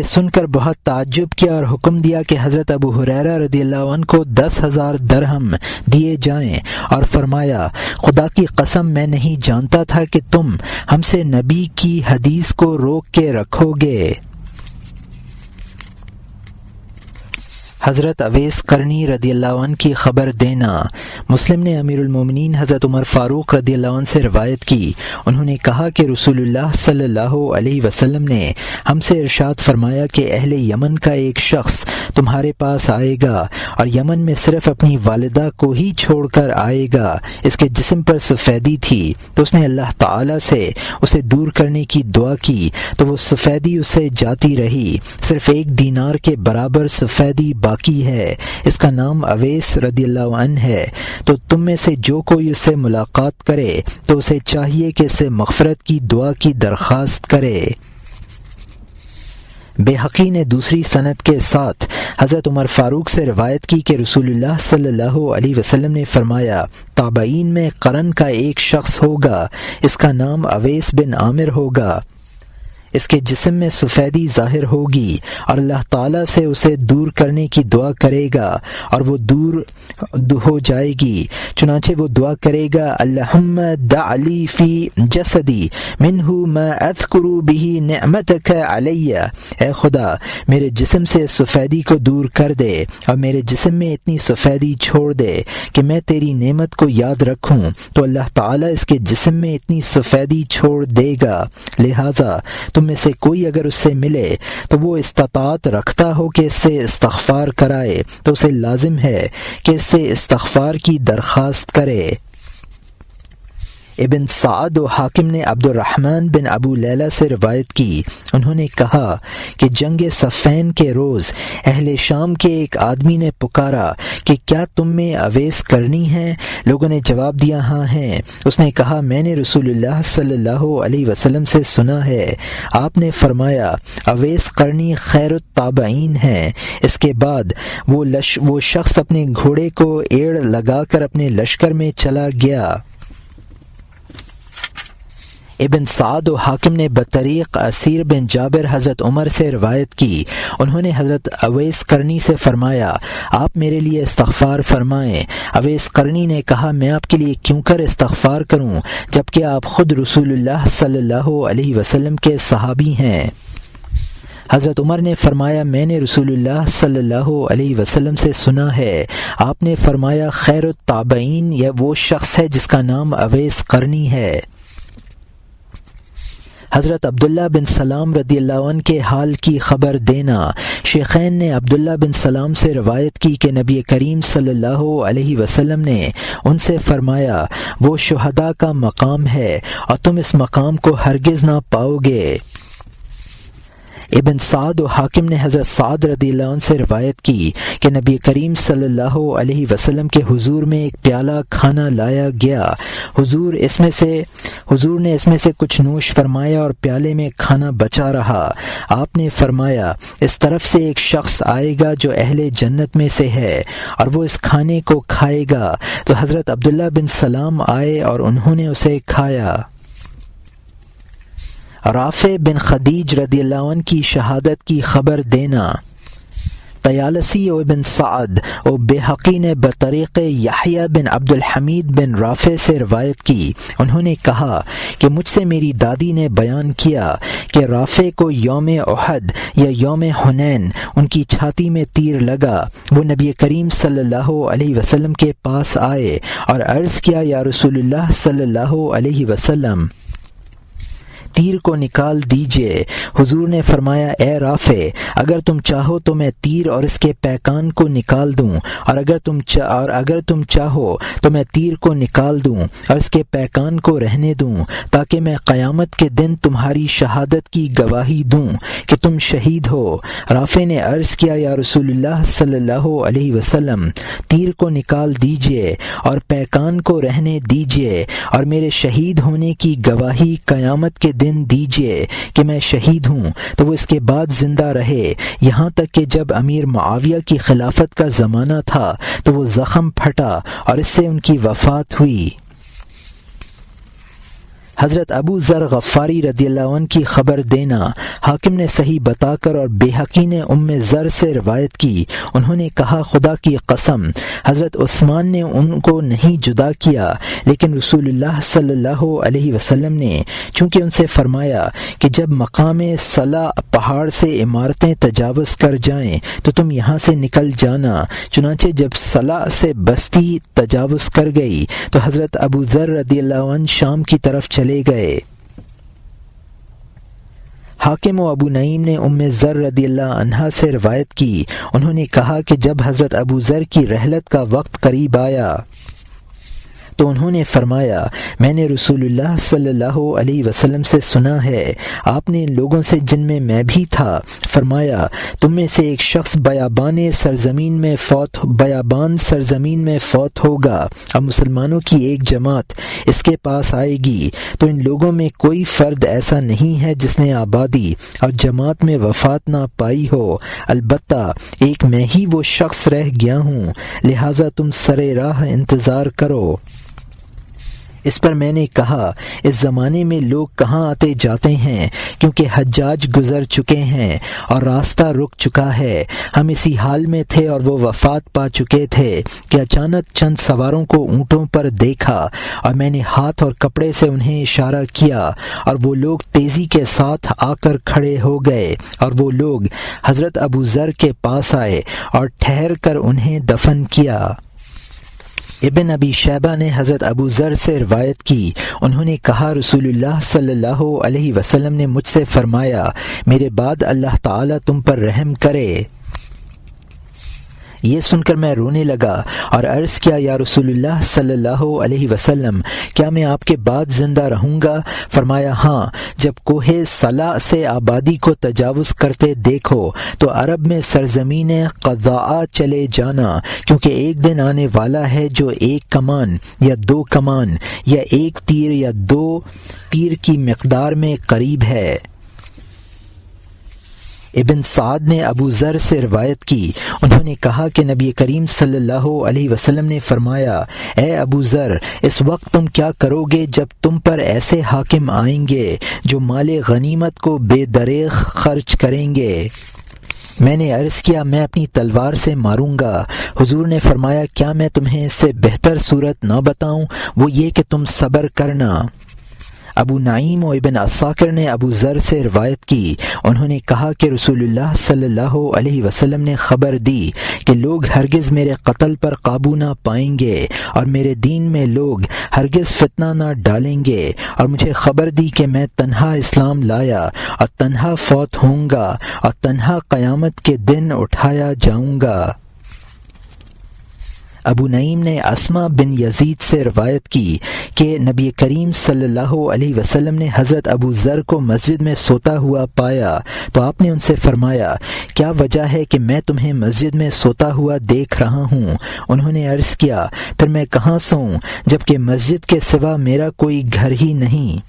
سن کر بہت تعجب کیا اور حکم دیا کہ حضرت ابو ہریرہ رضی اللہ عنہ کو 10,000 درہم دیے جائیں اور فرمایا خدا کی قسم میں نہیں جانتا تھا کہ تم ہم سے نبی کی حدیث کو روک کے رکھو گے۔ حضرت اویس قرنی رضی اللہ عنہ کی خبر دینا۔ مسلم نے امیر المومنین حضرت عمر فاروق رضی اللہ عنہ سے روایت کی، انہوں نے کہا کہ رسول اللہ صلی اللہ علیہ وسلم نے ہم سے ارشاد فرمایا کہ اہل یمن کا ایک شخص تمہارے پاس آئے گا اور یمن میں صرف اپنی والدہ کو ہی چھوڑ کر آئے گا، اس کے جسم پر سفیدی تھی تو اس نے اللہ تعالی سے اسے دور کرنے کی دعا کی تو وہ سفیدی اس سے جاتی رہی، صرف 1 دینار کے برابر سفیدی باقی ہے، اس کا نام اویس رضی اللہ عنہ ہے۔ تو تم میں سے جو کوئی اس سے ملاقات کرے تو اسے چاہیے کہ اس سے مغفرت کی دعا کی درخواست کرے۔ بیہقی نے دوسری سند کے ساتھ حضرت عمر فاروق سے روایت کی کہ رسول اللہ صلی اللہ علیہ وسلم نے فرمایا تابعین میں قرن کا ایک شخص ہوگا، اس کا نام اویس بن عامر ہوگا، اس کے جسم میں سفیدی ظاہر ہوگی اور اللہ تعالیٰ سے اسے دور کرنے کی دعا کرے گا اور وہ دور ہو جائے گی۔ چنانچہ وہ دعا کرے گا اللہم دع لی فی جسدی منہ ما اذکر بہ نعمتک علی، اے خدا میرے جسم سے سفیدی کو دور کر دے اور میرے جسم میں اتنی سفیدی چھوڑ دے کہ میں تیری نعمت کو یاد رکھوں۔ تو اللہ تعالیٰ اس کے جسم میں اتنی سفیدی چھوڑ دے گا، لہٰذا تم میں سے کوئی اگر اس سے ملے تو وہ استطاعت رکھتا ہو کہ اس سے استغفار کرائے تو اسے لازم ہے کہ اس سے استغفار کی درخواست کرے۔ ابن سعد و حاکم نے عبد الرحمن بن ابو لیلہ سے روایت کی، انہوں نے کہا کہ جنگ صفین کے روز اہل شام کے ایک آدمی نے پکارا کہ کیا تم میں اویس کرنی ہے؟ لوگوں نے جواب دیا ہاں ہیں۔ اس نے کہا میں نے رسول اللہ صلی اللہ علیہ وسلم سے سنا ہے، آپ نے فرمایا اویس کرنی خیر التابعین ہے۔ اس کے بعد وہ شخص اپنے گھوڑے کو ایڑ لگا کر اپنے لشکر میں چلا گیا۔ ابن سعد و حاکم نے بطریق اسیر بن جابر حضرت عمر سے روایت کی، انہوں نے حضرت اویس کرنی سے فرمایا آپ میرے لیے استغفار فرمائیں۔ اویس کرنی نے کہا میں آپ کے لیے کیوں کر استغفار کروں جبکہ آپ خود رسول اللہ صلی اللہ علیہ وسلم کے صحابی ہیں۔ حضرت عمر نے فرمایا میں نے رسول اللہ صلی اللہ علیہ وسلم سے سنا ہے، آپ نے فرمایا خیر التابعین یہ وہ شخص ہے جس کا نام اویس کرنی ہے۔ حضرت عبداللہ بن سلام رضی اللہ عنہ کے حال کی خبر دینا۔ شیخین نے عبداللہ بن سلام سے روایت کی کہ نبی کریم صلی اللہ علیہ وسلم نے ان سے فرمایا وہ شہداء کا مقام ہے اور تم اس مقام کو ہرگز نہ پاؤ گے۔ ابن سعد و حاکم نے حضرت سعد رضی اللہ عنہ سے روایت کی کہ نبی کریم صلی اللہ علیہ وسلم کے حضور میں ایک پیالہ کھانا لایا گیا، حضور نے اس میں سے کچھ نوش فرمایا اور پیالے میں کھانا بچا رہا۔ آپ نے فرمایا اس طرف سے ایک شخص آئے گا جو اہل جنت میں سے ہے اور وہ اس کھانے کو کھائے گا۔ تو حضرت عبداللہ بن سلام آئے اور انہوں نے اسے کھایا۔ رافع بن خدیج رضی اللہ عنہ کی شہادت کی خبر دینا۔ طیالسی و ابن سعد و بیہقی نے بطریق یحییٰ بن عبد الحمید بن رافع سے روایت کی، انہوں نے کہا کہ مجھ سے میری دادی نے بیان کیا کہ رافع کو یوم احد یا یوم حنین ان کی چھاتی میں تیر لگا۔ وہ نبی کریم صلی اللہ علیہ وسلم کے پاس آئے اور عرض کیا یا رسول اللہ صلی اللہ علیہ وسلم تیر کو نکال دیجئے۔ حضور نے فرمایا اے رافع اگر تم چاہو تو میں تیر اور اس کے پیکان کو نکال دوں اور اگر تم چاہو تو میں تیر کو نکال دوں اور اس کے پیکان کو رہنے دوں تاکہ میں قیامت کے دن تمہاری شہادت کی گواہی دوں کہ تم شہید ہو۔ رافع نے عرض کیا یا رسول اللہ صلی اللہ علیہ وسلم تیر کو نکال دیجئے اور پیکان کو رہنے دیجئے اور میرے شہید ہونے کی گواہی قیامت کے دن دیجئے کہ میں شہید ہوں۔ تو وہ اس کے بعد زندہ رہے یہاں تک کہ جب امیر معاویہ کی خلافت کا زمانہ تھا تو وہ زخم پھٹا اور اس سے ان کی وفات ہوئی۔ حضرت ابو ذر غفاری رضی اللہ عنہ کی خبر دینا۔ حاکم نے صحیح بتا کر اور بیہقی نے ام ذر سے روایت کی، انہوں نے کہا خدا کی قسم حضرت عثمان نے ان کو نہیں جدا کیا، لیکن رسول اللہ صلی اللہ علیہ وسلم نے چونکہ ان سے فرمایا کہ جب مقام صلا پہاڑ سے عمارتیں تجاوز کر جائیں تو تم یہاں سے نکل جانا، چنانچہ جب صلا سے بستی تجاوز کر گئی تو حضرت ابو ذر رضی اللہ عنہ شام کی طرف چلے گئے۔ حاکم و ابو نعیم نے ام ذر رضی اللہ عنہا سے روایت کی، انہوں نے کہا کہ جب حضرت ابو ذر کی رحلت کا وقت قریب آیا تو انہوں نے فرمایا میں نے رسول اللہ صلی اللہ علیہ وسلم سے سنا ہے، آپ نے ان لوگوں سے جن میں میں بھی تھا فرمایا تم میں سے ایک شخص بیابان سرزمین میں فوت ہوگا اور مسلمانوں کی ایک جماعت اس کے پاس آئے گی، تو ان لوگوں میں کوئی فرد ایسا نہیں ہے جس نے آبادی اور جماعت میں وفات نہ پائی ہو، البتہ ایک میں ہی وہ شخص رہ گیا ہوں، لہٰذا تم سر راہ انتظار کرو۔ اس پر میں نے کہا اس زمانے میں لوگ کہاں آتے جاتے ہیں کیونکہ حجاج گزر چکے ہیں اور راستہ رک چکا ہے۔ ہم اسی حال میں تھے اور وہ وفات پا چکے تھے کہ اچانک چند سواروں کو اونٹوں پر دیکھا اور میں نے ہاتھ اور کپڑے سے انہیں اشارہ کیا اور وہ لوگ تیزی کے ساتھ آ کر کھڑے ہو گئے اور وہ لوگ حضرت ابو ذر کے پاس آئے اور ٹھہر کر انہیں دفن کیا۔ ابن ابی شیبہ نے حضرت ابو ذر سے روایت کی، انہوں نے کہا رسول اللہ صلی اللہ علیہ وسلم نے مجھ سے فرمایا میرے بعد اللہ تعالیٰ تم پر رحم کرے۔ یہ سن کر میں رونے لگا اور عرض کیا یا رسول اللہ صلی اللہ علیہ وسلم کیا میں آپ کے بعد زندہ رہوں گا؟ فرمایا ہاں، جب کوہ صلا سے آبادی کو تجاوز کرتے دیکھو تو عرب میں سرزمین قضاء چلے جانا، کیونکہ ایک دن آنے والا ہے جو ایک کمان یا دو کمان یا ایک تیر یا دو تیر کی مقدار میں قریب ہے۔ ابن سعد نے ابو ذر سے روایت کی، انہوں نے کہا کہ نبی کریم صلی اللہ علیہ وسلم نے فرمایا اے ابو ذر اس وقت تم کیا کرو گے جب تم پر ایسے حاکم آئیں گے جو مال غنیمت کو بے دریغ خرچ کریں گے؟ میں نے عرض کیا میں اپنی تلوار سے ماروں گا۔ حضور نے فرمایا کیا میں تمہیں اس سے بہتر صورت نہ بتاؤں؟ وہ یہ کہ تم صبر کرنا۔ ابو نعیم و ابن عساکر نے ابو ذر سے روایت کی، انہوں نے کہا کہ رسول اللہ صلی اللہ علیہ وسلم نے خبر دی کہ لوگ ہرگز میرے قتل پر قابو نہ پائیں گے اور میرے دین میں لوگ ہرگز فتنہ نہ ڈالیں گے، اور مجھے خبر دی کہ میں تنہا اسلام لایا اور تنہا فوت ہوں گا اور تنہا قیامت کے دن اٹھایا جاؤں گا۔ ابو نعیم نے اسما بن یزید سے روایت کی کہ نبی کریم صلی اللہ علیہ وسلم نے حضرت ابو ذر کو مسجد میں سوتا ہوا پایا تو آپ نے ان سے فرمایا کیا وجہ ہے کہ میں تمہیں مسجد میں سوتا ہوا دیکھ رہا ہوں؟ انہوں نے عرض کیا پھر میں کہاں سوؤں جبکہ مسجد کے سوا میرا کوئی گھر ہی نہیں۔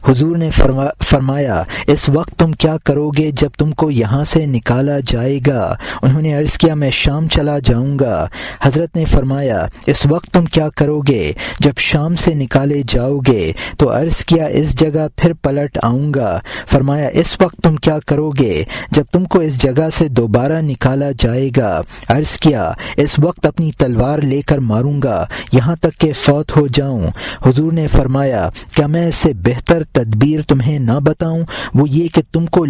حضور نے فرمایا اس وقت تم کیا کرو گے جب تم کو یہاں سے نکالا جائے گا؟ انہوں نے عرض کیا میں شام چلا جاؤں گا۔ حضرت نے فرمایا اس وقت تم کیا کرو گے جب شام سے نکالے جاؤ گے؟ تو عرض کیا اس جگہ پھر پلٹ آؤں گا۔ فرمایا اس وقت تم کیا کرو گے جب تم کو اس جگہ سے دوبارہ نکالا جائے گا؟ عرض کیا اس وقت اپنی تلوار لے کر ماروں گا یہاں تک کہ فوت ہو جاؤں۔ حضور نے فرمایا کیا میں اس سے بہتر تدبیر تمہیں نہ بتاؤں؟ وہ یہ کہ تم کو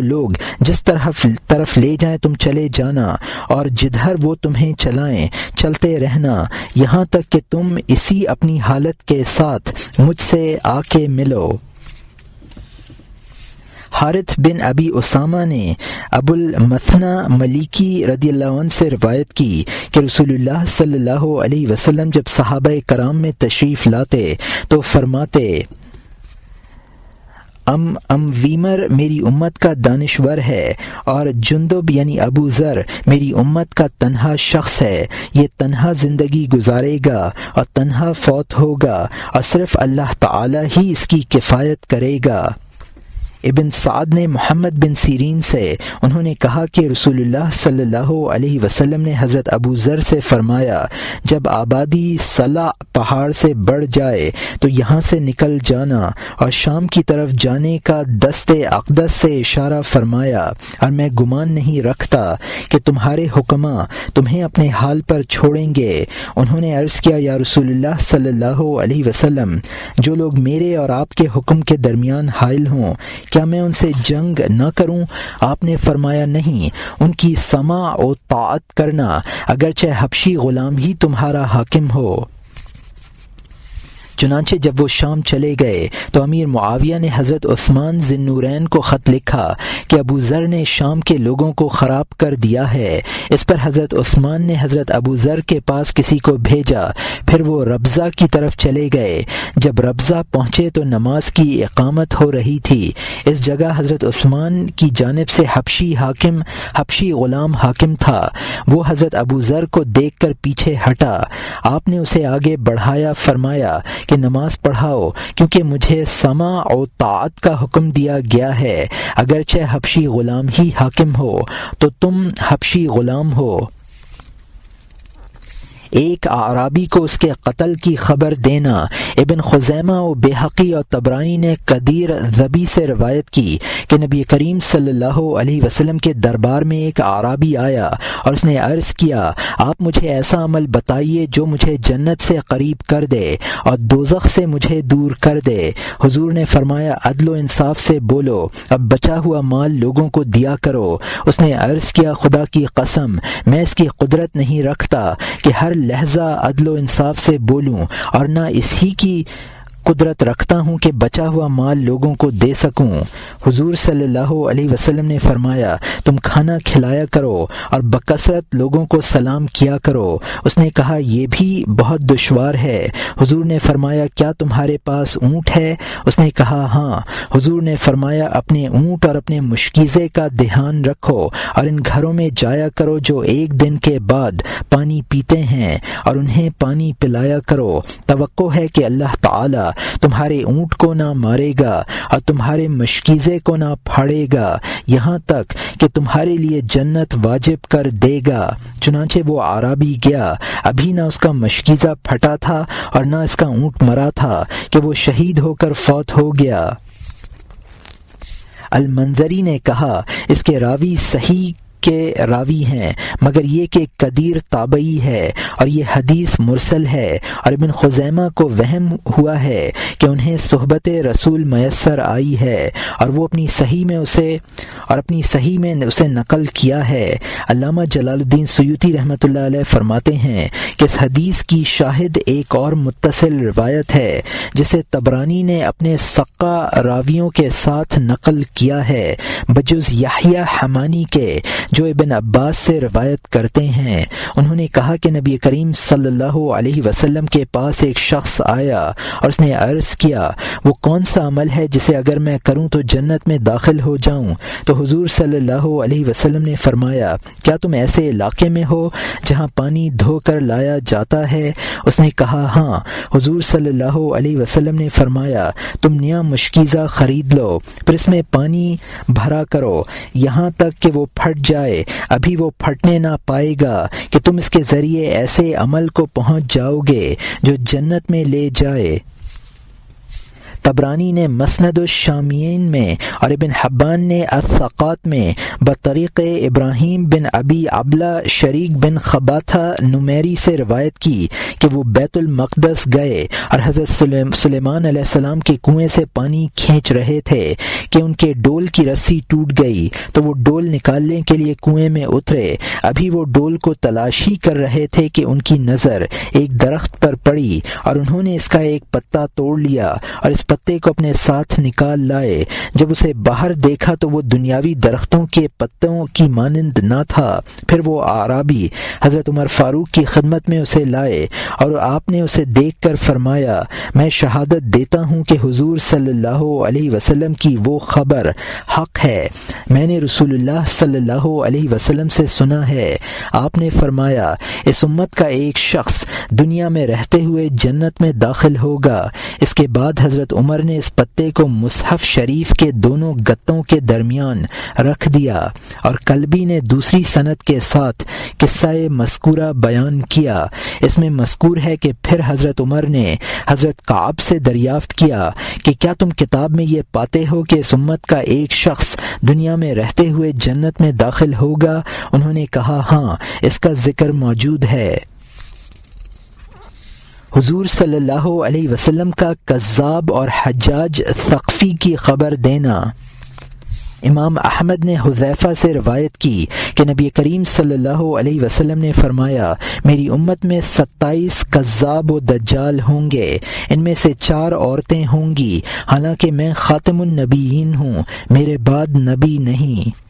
لوگ جس طرف لے جائیں تم چلے جانا اور جدھر وہ تمہیں چلائیں چلتے رہنا یہاں تک کہ تم اسی اپنی حالت کے ساتھ مجھ سے آ کے ملو۔ حارث بن ابی اسامہ نے ابو المثنى ملیکی رضی اللہ عنہ سے روایت کی کہ رسول اللہ صلی اللہ علیہ وسلم جب صحابہ کرام میں تشریف لاتے تو فرماتے ویمر میری امت کا دانشور ہے اور جندب یعنی ابو ذر میری امت کا تنہا شخص ہے، یہ تنہا زندگی گزارے گا اور تنہا فوت ہوگا اور صرف اللہ تعالی ہی اس کی کفایت کرے گا۔ ابن سعد نے محمد بن سیرین سے انہوں نے کہا کہ رسول اللہ صلی اللہ علیہ وسلم نے حضرت ابو ذر سے فرمایا جب آبادی صلا پہاڑ سے بڑھ جائے تو یہاں سے نکل جانا اور شام کی طرف جانے کا دست اقدس سے اشارہ فرمایا، اور میں گمان نہیں رکھتا کہ تمہارے حکماء تمہیں اپنے حال پر چھوڑیں گے۔ انہوں نے عرض کیا یا رسول اللہ صلی اللہ علیہ وسلم جو لوگ میرے اور آپ کے حکم کے درمیان حائل ہوں کیا میں ان سے جنگ نہ کروں؟ آپ نے فرمایا نہیں، ان کی سماع و طاعت کرنا اگرچہ حبشی غلام ہی تمہارا حاکم ہو۔ چنانچہ جب وہ شام چلے گئے تو امیر معاویہ نے حضرت عثمان ذی النورین کو خط لکھا کہ ابو ذر نے شام کے لوگوں کو خراب کر دیا ہے۔ اس پر حضرت عثمان نے حضرت ابو ذر کے پاس کسی کو بھیجا، پھر وہ ربضہ کی طرف چلے گئے۔ جب ربضہ پہنچے تو نماز کی اقامت ہو رہی تھی۔ اس جگہ حضرت عثمان کی جانب سے حبشی غلام حاکم تھا۔ وہ حضرت ابو ذر کو دیکھ کر پیچھے ہٹا، آپ نے اسے آگے بڑھایا، فرمایا کہ نماز پڑھاؤ کیونکہ مجھے سماع و طاعت کا حکم دیا گیا ہے، اگرچہ حبشی غلام ہی حاکم ہو تو تم حبشی غلام ہو۔ ایک اعرابی کو اس کے قتل کی خبر دینا۔ ابن خزیمہ و بیہقی اور طبرانی نے قدیر ذبی سے روایت کی کہ نبی کریم صلی اللہ علیہ وسلم کے دربار میں ایک اعرابی آیا اور اس نے عرض کیا، آپ مجھے ایسا عمل بتائیے جو مجھے جنت سے قریب کر دے اور دوزخ سے مجھے دور کر دے۔ حضور نے فرمایا، عدل و انصاف سے بولو، اب بچا ہوا مال لوگوں کو دیا کرو۔ اس نے عرض کیا، خدا کی قسم میں اس کی قدرت نہیں رکھتا کہ ہر لہجہ عدل و انصاف سے بولوں، اور نہ اسی کی قدرت رکھتا ہوں کہ بچا ہوا مال لوگوں کو دے سکوں۔ حضور صلی اللہ علیہ وسلم نے فرمایا، تم کھانا کھلایا کرو اور بکثرت لوگوں کو سلام کیا کرو۔ اس نے کہا، یہ بھی بہت دشوار ہے۔ حضور نے فرمایا، کیا تمہارے پاس اونٹ ہے؟ اس نے کہا، ہاں۔ حضور نے فرمایا، اپنے اونٹ اور اپنے مشکیزے کا دھیان رکھو اور ان گھروں میں جایا کرو جو ایک دن کے بعد پانی پیتے ہیں، اور انہیں پانی پلایا کرو۔ توقع ہے کہ اللہ تعالی تمہارے اونٹ کو نہ مارے گا اور تمہارے مشکیزے کو نہ پھاڑے گا، یہاں تک کہ تمہارے لیے جنت واجب کر دے گا۔ چنانچہ وہ اعرابی گیا، ابھی نہ اس کا مشکیزہ پھٹا تھا اور نہ اس کا اونٹ مرا تھا کہ وہ شہید ہو کر فوت ہو گیا۔ المنذری نے کہا، اس کے راوی صحیح کے راوی ہیں، مگر یہ کہ قدیر تابعی ہے اور یہ حدیث مرسل ہے، اور ابن خزیمہ کو وہم ہوا ہے کہ انہیں صحبت رسول میسر آئی ہے اور وہ اپنی صحیح میں اسے نقل کیا ہے۔ علامہ جلال الدین سیوطی رحمۃ اللہ علیہ فرماتے ہیں کہ اس حدیث کی شاہد ایک اور متصل روایت ہے جسے طبرانی نے اپنے ثقہ راویوں کے ساتھ نقل کیا ہے، بجز یحییٰ حمانی کے جو ابن عباس سے روایت کرتے ہیں۔ انہوں نے کہا کہ نبی کریم صلی اللہ علیہ وسلم کے پاس ایک شخص آیا اور اس نے عرض کیا، وہ کون سا عمل ہے جسے اگر میں کروں تو جنت میں داخل ہو جاؤں؟ تو حضور صلی اللہ علیہ وسلم نے فرمایا، کیا تم ایسے علاقے میں ہو جہاں پانی دھو کر لایا جاتا ہے؟ اس نے کہا، ہاں۔ حضور صلی اللہ علیہ وسلم نے فرمایا، تم نیا مشکیزہ خرید لو، پھر اس میں پانی بھرا کرو یہاں تک کہ وہ پھٹ جائے، ابھی وہ پھٹنے نہ پائے گا کہ تم اس کے ذریعے ایسے عمل کو پہنچ جاؤ گے جو جنت میں لے جائے۔ طبرانی نے مسند الشامیین میں اور ابن حبان نے الثقات میں بطریق ابراہیم بن ابی عبلہ شریک بن خباتہ نمیری سے روایت کی کہ وہ بیت المقدس گئے اور حضرت سلیمان علیہ السلام کے کنویں سے پانی کھینچ رہے تھے کہ ان کے ڈول کی رسی ٹوٹ گئی، تو وہ ڈول نکالنے کے لیے کنویں میں اترے۔ ابھی وہ ڈول کو تلاشی کر رہے تھے کہ ان کی نظر ایک درخت پر پڑی اور انہوں نے اس کا ایک پتا توڑ لیا اور اس پتے کو اپنے ساتھ نکال لائے۔ جب اسے باہر دیکھا تو وہ دنیاوی درختوں کے پتوں کی مانند نہ تھا۔ پھر وہ اعرابی حضرت عمر فاروق کی خدمت میں اسے لائے اور آپ نے اسے دیکھ کر فرمایا، میں شہادت دیتا ہوں کہ حضور صلی اللہ علیہ وسلم کی وہ خبر حق ہے، میں نے رسول اللہ صلی اللہ علیہ وسلم سے سنا ہے۔ آپ نے فرمایا، اس امت کا ایک شخص دنیا میں رہتے ہوئے جنت میں داخل ہوگا۔ اس کے بعد حضرت عمر نے اس پتے کو مصحف شریف کے دونوں گتوں کے درمیان رکھ دیا، اور کلبی نے دوسری سند کے ساتھ قصہ مذکورہ بیان کیا۔ اس میں مذکور ہے کہ پھر حضرت عمر نے حضرت کعب سے دریافت کیا کہ کیا تم کتاب میں یہ پاتے ہو کہ اس امت کا ایک شخص دنیا میں رہتے ہوئے جنت میں داخل ہوگا؟ انہوں نے کہا، ہاں، اس کا ذکر موجود ہے۔ حضور صلی اللہ علیہ وسلم کا کذاب اور حجاج ثقفی کی خبر دینا۔ امام احمد نے حذیفہ سے روایت کی کہ نبی کریم صلی اللہ علیہ وسلم نے فرمایا، میری امت میں 27 کذاب و دجال ہوں گے، ان میں سے 4 عورتیں ہوں گی، حالانکہ میں خاتم النبیین ہوں، میرے بعد نبی نہیں۔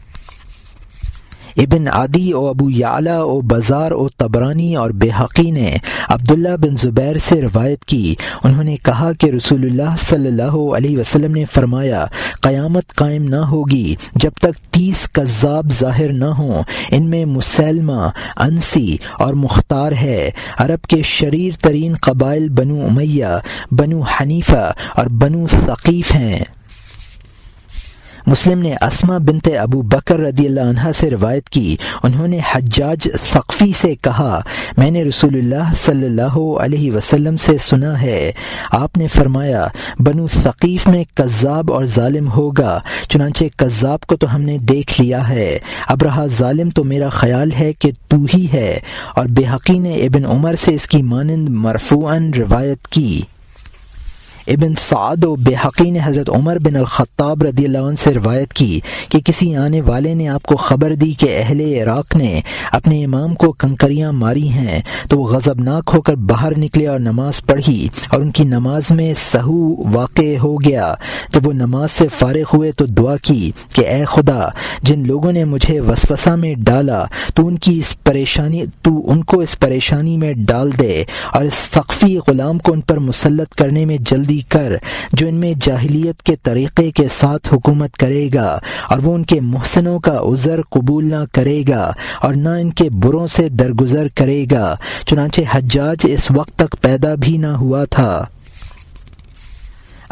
ابن عدی و ابو یعلا و بزار و طبرانی اور بیہقی نے عبداللہ بن زبیر سے روایت کی، انہوں نے کہا کہ رسول اللہ صلی اللہ علیہ وسلم نے فرمایا، قیامت قائم نہ ہوگی جب تک 30 کذاب ظاہر نہ ہوں، ان میں مسلمہ، انسی اور مختار ہے۔ عرب کے شریر ترین قبائل بنو امیہ، بنو حنیفہ اور بنو ثقیف ہیں۔ مسلم نے اسما بنت ابو بکر رضی اللہ عنہ سے روایت کی، انہوں نے حجاج ثقفی سے کہا، میں نے رسول اللہ صلی اللہ علیہ وسلم سے سنا ہے، آپ نے فرمایا بنو ثقیف میں کذاب اور ظالم ہوگا، چنانچہ کذاب کو تو ہم نے دیکھ لیا ہے، اب رہا ظالم تو میرا خیال ہے کہ تو ہی ہے۔ اور بیہقی نے ابن عمر سے اس کی مانند مرفوعاً روایت کی۔ ابن سعد و بیہقی نے حضرت عمر بن الخطاب رضی اللہ عنہ سے روایت کی کہ کسی آنے والے نے آپ کو خبر دی کہ اہل عراق نے اپنے امام کو کنکریاں ماری ہیں، تو وہ غضبناک ہو کر باہر نکلے اور نماز پڑھی، اور ان کی نماز میں سہو واقع ہو گیا۔ جب وہ نماز سے فارغ ہوئے تو دعا کی کہ اے خدا، جن لوگوں نے مجھے وسوسہ میں ڈالا تو ان کو اس پریشانی میں ڈال دے، اور اس ثقفی غلام کو ان پر مسلط کرنے میں جلدی کر جو ان میں جاہلیت کے طریقے کے ساتھ حکومت کرے گا، اور وہ ان کے محسنوں کا عذر قبول نہ کرے گا اور نہ ان کے بروں سے درگزر کرے گا۔ چنانچہ حجاج اس وقت تک پیدا بھی نہ ہوا تھا۔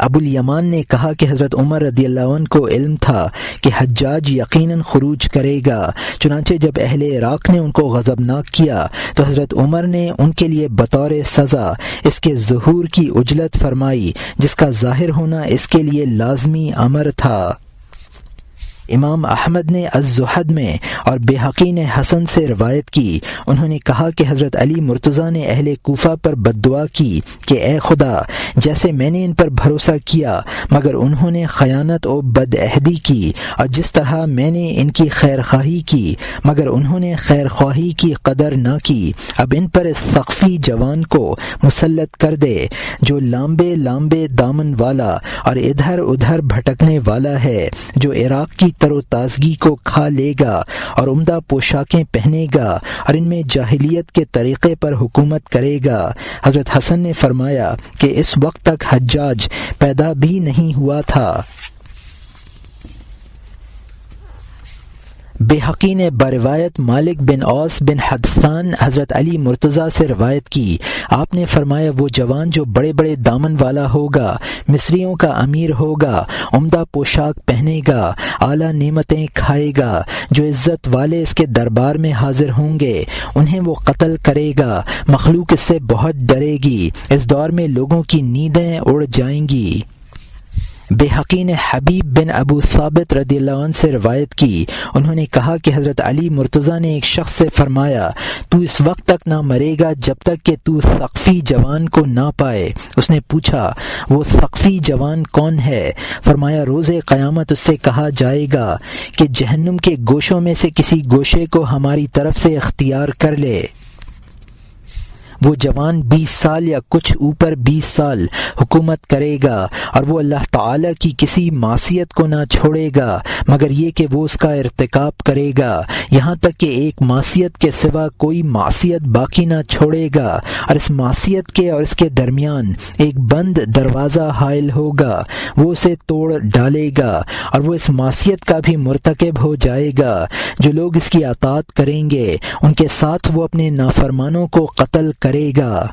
ابو الیمان نے کہا کہ حضرت عمر رضی اللہ عنہ کو علم تھا کہ حجاج یقیناً خروج کرے گا، چنانچہ جب اہل عراق نے ان کو غضبناک کیا تو حضرت عمر نے ان کے لیے بطور سزا اس کے ظہور کی اجلت فرمائی، جس کا ظاہر ہونا اس کے لیے لازمی امر تھا۔ امام احمد نے الزہد میں اور بیہقی نے حسن سے روایت کی، انہوں نے کہا کہ حضرت علی مرتضیٰ نے اہل کوفہ پر بددعا کی کہ اے خدا، جیسے میں نے ان پر بھروسہ کیا مگر انہوں نے خیانت و بدعہدی کی، اور جس طرح میں نے ان کی خیرخواہی کی مگر انہوں نے خیرخواہی کی قدر نہ کی، اب ان پر اس ثقفی جوان کو مسلط کر دے جو لامبے لامبے دامن والا اور ادھر ادھر بھٹکنے والا ہے، جو عراق کی تر و تازگی کو کھا لے گا اور عمدہ پوشاکیں پہنے گا اور ان میں جاہلیت کے طریقے پر حکومت کرے گا۔ حضرت حسن نے فرمایا کہ اس وقت تک حجاج پیدا بھی نہیں ہوا تھا۔ بیہقی نے بروایت مالک بن اوس بن حدثان حضرت علی مرتضیٰ سے روایت کی، آپ نے فرمایا وہ جوان جو بڑے بڑے دامن والا ہوگا، مصریوں کا امیر ہوگا، عمدہ پوشاک پہنے گا، اعلیٰ نعمتیں کھائے گا، جو عزت والے اس کے دربار میں حاضر ہوں گے انہیں وہ قتل کرے گا، مخلوق اس سے بہت ڈرے گی، اس دور میں لوگوں کی نیندیں اڑ جائیں گی۔ بیہقی نے حبیب بن ابو ثابت رضی اللہ عنہ سے روایت کی، انہوں نے کہا کہ حضرت علی مرتضیٰ نے ایک شخص سے فرمایا تو اس وقت تک نہ مرے گا جب تک کہ تو ثقفی جوان کو نہ پائے۔ اس نے پوچھا وہ ثقفی جوان کون ہے؟ فرمایا روز قیامت اس سے کہا جائے گا کہ جہنم کے گوشوں میں سے کسی گوشے کو ہماری طرف سے اختیار کر لے۔ وہ جوان 20 سال یا کچھ اوپر 20 سال حکومت کرے گا اور وہ اللہ تعالی کی کسی معصیت کو نہ چھوڑے گا مگر یہ کہ وہ اس کا ارتکاب کرے گا، یہاں تک کہ ایک معصیت کے سوا کوئی معصیت باقی نہ چھوڑے گا، اور اس معصیت کے اور اس کے درمیان ایک بند دروازہ حائل ہوگا، وہ اسے توڑ ڈالے گا اور وہ اس معصیت کا بھی مرتکب ہو جائے گا۔ جو لوگ اس کی اطاعت کریں گے ان کے ساتھ وہ اپنے نافرمانوں کو قتل کرے گا۔